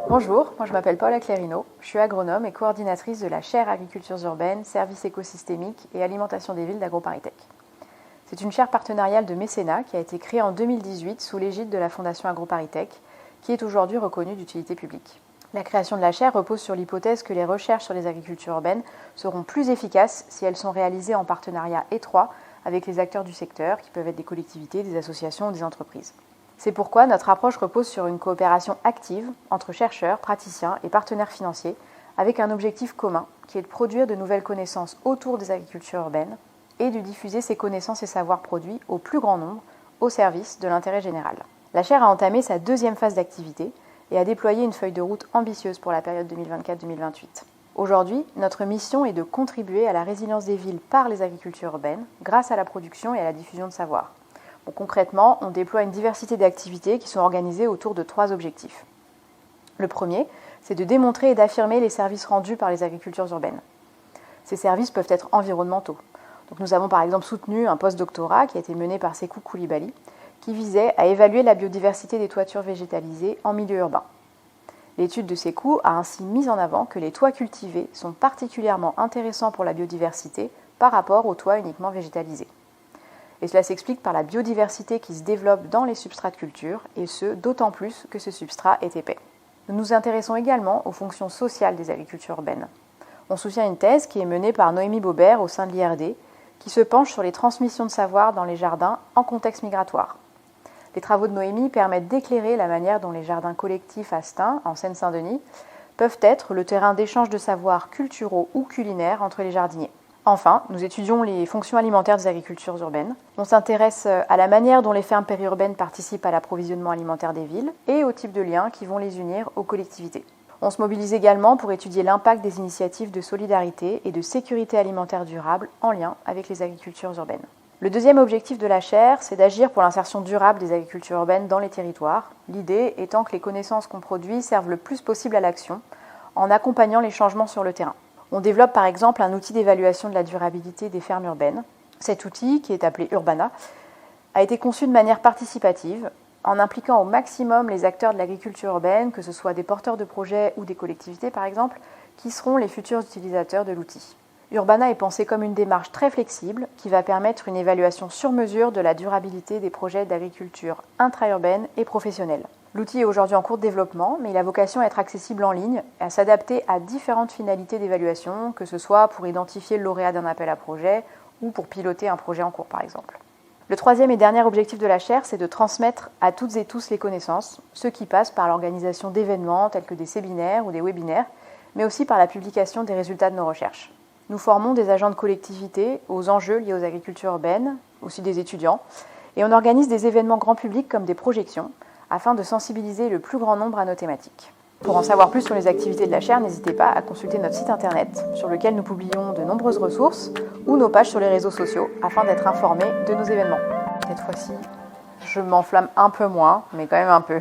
Bonjour, moi je m'appelle Paula Clérino, je suis agronome et coordinatrice de la chaire Agricultures urbaines, services écosystémiques et alimentation des villes d'AgroParisTech. C'est une chaire partenariale de mécénat qui a été créée en 2018 sous l'égide de la Fondation AgroParisTech, qui est aujourd'hui reconnue d'utilité publique. La création de la chaire repose sur l'hypothèse que les recherches sur les agricultures urbaines seront plus efficaces si elles sont réalisées en partenariat étroit avec les acteurs du secteur, qui peuvent être des collectivités, des associations ou des entreprises. C'est pourquoi notre approche repose sur une coopération active entre chercheurs, praticiens et partenaires financiers, avec un objectif commun, qui est de produire de nouvelles connaissances autour des agricultures urbaines et de diffuser ces connaissances et savoirs produits au plus grand nombre, au service de l'intérêt général. La chaire a entamé sa deuxième phase d'activité et a déployé une feuille de route ambitieuse pour la période 2024-2028. Aujourd'hui, notre mission est de contribuer à la résilience des villes par les agricultures urbaines grâce à la production et à la diffusion de savoirs. Concrètement, on déploie une diversité d'activités qui sont organisées autour de 3 objectifs. Le premier, c'est de démontrer et d'affirmer les services rendus par les agricultures urbaines. Ces services peuvent être environnementaux. Donc nous avons par exemple soutenu un post-doctorat qui a été mené par Sekou Koulibaly, qui visait à évaluer la biodiversité des toitures végétalisées en milieu urbain. L'étude de Sekou a ainsi mis en avant que les toits cultivés sont particulièrement intéressants pour la biodiversité par rapport aux toits uniquement végétalisés. Et cela s'explique par la biodiversité qui se développe dans les substrats de culture, et ce, d'autant plus que ce substrat est épais. Nous nous intéressons également aux fonctions sociales des agricultures urbaines. On soutient une thèse qui est menée par Noémie Baubert au sein de l'IRD, qui se penche sur les transmissions de savoir dans les jardins en contexte migratoire. Les travaux de Noémie permettent d'éclairer la manière dont les jardins collectifs à Stein, en Seine-Saint-Denis, peuvent être le terrain d'échange de savoirs culturaux ou culinaires entre les jardiniers. Enfin, nous étudions les fonctions alimentaires des agricultures urbaines. On s'intéresse à la manière dont les fermes périurbaines participent à l'approvisionnement alimentaire des villes et au type de liens qui vont les unir aux collectivités. On se mobilise également pour étudier l'impact des initiatives de solidarité et de sécurité alimentaire durable en lien avec les agricultures urbaines. Le deuxième objectif de la chaire, c'est d'agir pour l'insertion durable des agricultures urbaines dans les territoires, l'idée étant que les connaissances qu'on produit servent le plus possible à l'action en accompagnant les changements sur le terrain. On développe par exemple un outil d'évaluation de la durabilité des fermes urbaines. Cet outil, qui est appelé Urbana, a été conçu de manière participative, en impliquant au maximum les acteurs de l'agriculture urbaine, que ce soit des porteurs de projets ou des collectivités par exemple, qui seront les futurs utilisateurs de l'outil. Urbana est pensé comme une démarche très flexible qui va permettre une évaluation sur mesure de la durabilité des projets d'agriculture intra-urbaine et professionnelle. L'outil est aujourd'hui en cours de développement, mais il a vocation à être accessible en ligne et à s'adapter à différentes finalités d'évaluation, que ce soit pour identifier le lauréat d'un appel à projet ou pour piloter un projet en cours par exemple. Le troisième et dernier objectif de la chaire, c'est de transmettre à toutes et tous les connaissances, ce qui passe par l'organisation d'événements tels que des séminaires ou des webinaires, mais aussi par la publication des résultats de nos recherches. Nous formons des agents de collectivité aux enjeux liés aux agricultures urbaines, aussi des étudiants, et on organise des événements grand public comme des projections, afin de sensibiliser le plus grand nombre à nos thématiques. Pour en savoir plus sur les activités de la chaire, n'hésitez pas à consulter notre site internet, sur lequel nous publions de nombreuses ressources, ou nos pages sur les réseaux sociaux, afin d'être informés de nos événements. Cette fois-ci, je m'enflamme un peu moins, mais quand même un peu.